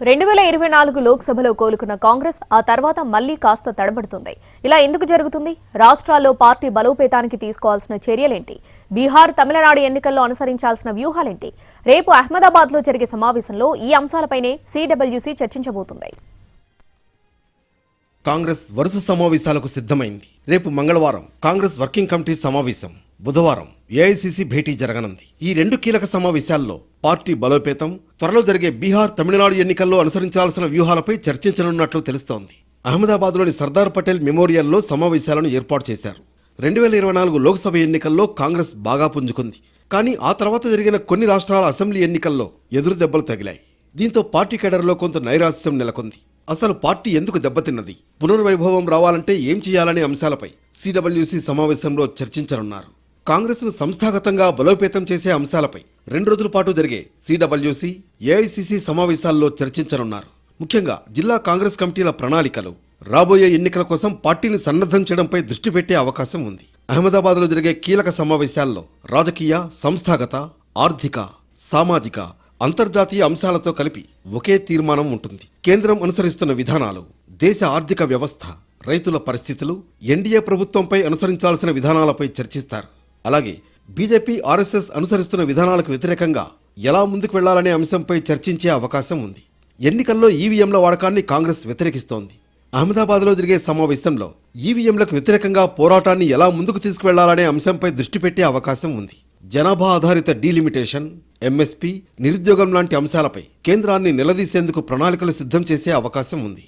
2024 లోక్సభలో కోలుకున్న కాంగ్రెస్ ఆ తర్వాత మళ్లీ కాస్త తడబడుతుంది. ఇలా ఎందుకు జరుగుతుంది? రాష్ట్రాల్లో పార్టీ బలోపేతానికి తీసుకోవాల్సిన చర్యలేంటి? బీహార్, తమిళనాడు ఎన్నికల్లో అనుసరించాల్సిన వ్యూహాలేంటి? రేపు అహ్మదాబాద్లో జరిగే సమావేశంలో ఈ అంశాలపైనే సీడబ్ల్యూసీ చర్చించబోతుంది. కాంగ్రెస్ వరుస సమావేశాలకు సిద్ధమైంది. రేపు మంగళవారం కాంగ్రెస్ వర్కింగ్ కమిటీ సమావేశం, బుధవారం ఏఐసీసీ భేటీ జరగనుంది. ఈ రెండు కీలక సమావేశాల్లో పార్టీ బలోపేతం, త్వరలో జరిగే బీహార్, తమిళనాడు ఎన్నికల్లో అనుసరించాల్సిన వ్యూహాలపై చర్చించనున్నట్లు తెలుస్తోంది. అహ్మదాబాద్లోని సర్దార్ పటేల్ మెమోరియల్లో సమావేశాలను ఏర్పాటు చేశారు. 2024 లోక్సభ ఎన్నికల్లో కాంగ్రెస్ బాగా పుంజుకుంది. కానీ ఆ తర్వాత జరిగిన కొన్ని రాష్ట్రాల అసెంబ్లీ ఎన్నికల్లో ఎదురు దెబ్బలు తగిలాయి. దీంతో పార్టీ కేడర్లో కొంత నైరాశ్యం నెలకొంది. అసలు పార్టీ ఎందుకు దెబ్బతిన్నది, పునర్వైభవం రావాలంటే ఏం చేయాలనే అంశాలపై సీడబ్ల్యూసీ సమావేశంలో చర్చించనున్నారు. కాంగ్రెస్ను సంస్థాగతంగా బలోపేతం చేసే అంశాలపై 2 రోజుల పాటు జరిగే సీడబ్ల్యూసీ, ఏఐసీసీ సమావేశాల్లో చర్చించనున్నారు. ముఖ్యంగా జిల్లా కాంగ్రెస్ కమిటీల ప్రణాళికలు, రాబోయే ఎన్నికల కోసం పార్టీని సన్నద్ధం చేయడంపై దృష్టి పెట్టే అవకాశం ఉంది. అహ్మదాబాద్లో జరిగే కీలక సమావేశాల్లో రాజకీయ, సంస్థాగత, ఆర్థిక, సామాజిక, అంతర్జాతీయ అంశాలతో కలిపి ఒకే తీర్మానం ఉంటుంది. కేంద్రం అనుసరిస్తున్న విధానాలు, దేశ ఆర్థిక వ్యవస్థ, రైతుల పరిస్థితులు, ఎన్డీఏ ప్రభుత్వంపై అనుసరించాల్సిన విధానాలపై చర్చిస్తారు. అలాగే బీజేపీ, ఆర్ఎస్ఎస్ అనుసరిస్తున్న విధానాలకు వ్యతిరేకంగా ఎలా ముందుకు వెళ్లాలనే అంశంపై చర్చించే అవకాశం ఉంది. ఎన్నికల్లో ఈవీఎంల వాడకాన్ని కాంగ్రెస్ వ్యతిరేకిస్తోంది. అహ్మదాబాద్లో జరిగే సమావేశంలో ఈవీఎంలకు వ్యతిరేకంగా పోరాటాన్ని ఎలా ముందుకు తీసుకువెళ్లాలనే అంశంపై దృష్టి పెట్టే అవకాశం ఉంది. జనాభా ఆధారిత డీలిమిటేషన్, ఎంఎస్పీ, నిరుద్యోగం లాంటి అంశాలపై కేంద్రాన్ని నిలదీసేందుకు ప్రణాళికలు సిద్ధం చేసే అవకాశం ఉంది.